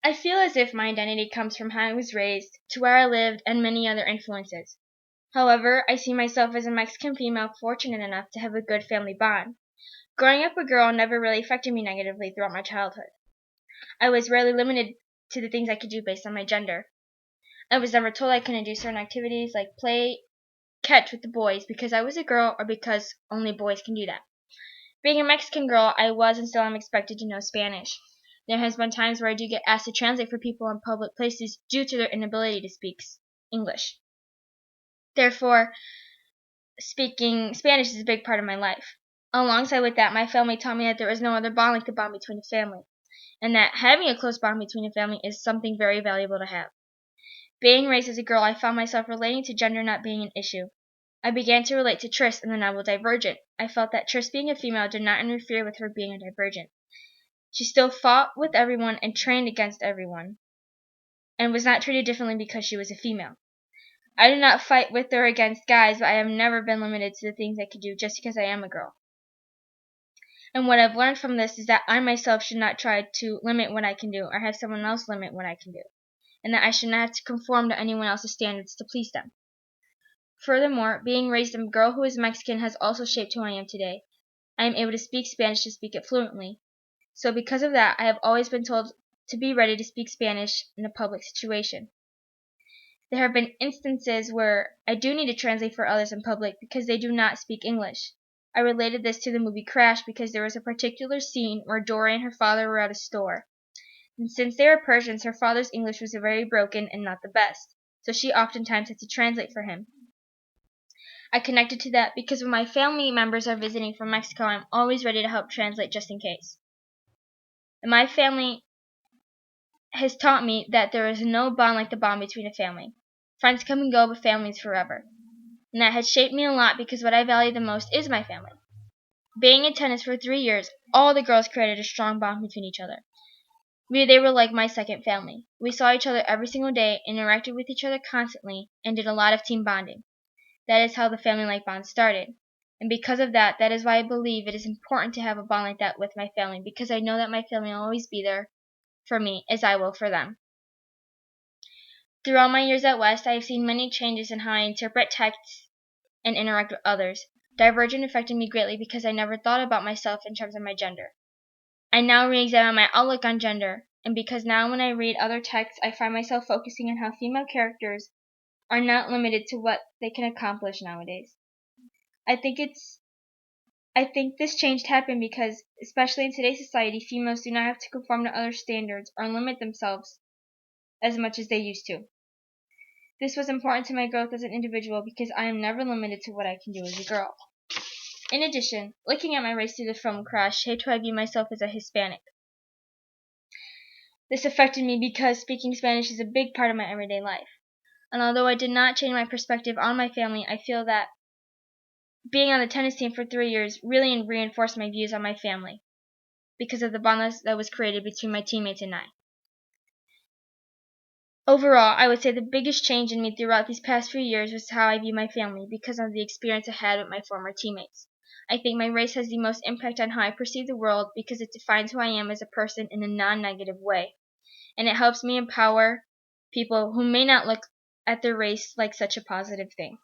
I feel as if my identity comes from how I was raised, to where I lived, and many other influences. However, I see myself as a Mexican female fortunate enough to have a good family bond. Growing up a girl never really affected me negatively throughout my childhood. I was rarely limited to the things I could do based on my gender. I was never told I couldn't do certain activities like play catch with the boys because I was a girl or because only boys can do that. Being a Mexican girl, I was and still am expected to know Spanish. There has been times where I do get asked to translate for people in public places due to their inability to speak English. Therefore, speaking Spanish is a big part of my life. Alongside with that, my family taught me that there is no other bond like the bond between a family, and that having a close bond between a family is something very valuable to have. Being raised as a girl, I found myself relating to gender not being an issue. I began to relate to Tris in the novel Divergent. I felt that Tris being a female did not interfere with her being a Divergent. She still fought with everyone and trained against everyone, and was not treated differently because she was a female. I do not fight with or against guys, but I have never been limited to the things I could do just because I am a girl. And what I've learned from this is that I myself should not try to limit what I can do or have someone else limit what I can do, and that I should not have to conform to anyone else's standards to please them. Furthermore, being raised a girl who is Mexican has also shaped who I am today. I am able to speak Spanish to speak it fluently. So because of that, I have always been told to be ready to speak Spanish in a public situation. There have been instances where I do need to translate for others in public because they do not speak English. I related this to the movie Crash because there was a particular scene where Dory and her father were at a store. And since they were Persians, her father's English was very broken and not the best, so she oftentimes had to translate for him. I connected to that because when my family members are visiting from Mexico, I'm always ready to help translate just in case. And my family has taught me that there is no bond like the bond between a family. Friends come and go, but families forever. And that has shaped me a lot because what I value the most is my family. Being in tennis for 3 years, all the girls created a strong bond between each other. They were like my second family. We saw each other every single day, interacted with each other constantly, and did a lot of team bonding. That is how the family-like bond started. And because of that, that is why I believe it is important to have a bond like that with my family, because I know that my family will always be there for me as I will for them. Throughout my years at West, I have seen many changes in how I interpret texts and interact with others. Divergent affected me greatly because I never thought about myself in terms of my gender. I now re-examine my outlook on gender, and because now when I read other texts, I find myself focusing on how female characters are not limited to what they can accomplish nowadays. I think this change happened because, especially in today's society, females do not have to conform to other standards or limit themselves as much as they used to. This was important to my growth as an individual because I am never limited to what I can do as a girl. In addition, looking at my race through the film Crash shaped how I view myself as a Hispanic. This affected me because speaking Spanish is a big part of my everyday life. And although I did not change my perspective on my family, I feel that being on the tennis team for 3 years really reinforced my views on my family because of the bond that was created between my teammates and I. Overall, I would say the biggest change in me throughout these past few years was how I view my family because of the experience I had with my former teammates. I think my race has the most impact on how I perceive the world because it defines who I am as a person in a non-negative way, and it helps me empower people who may not look at their race like such a positive thing.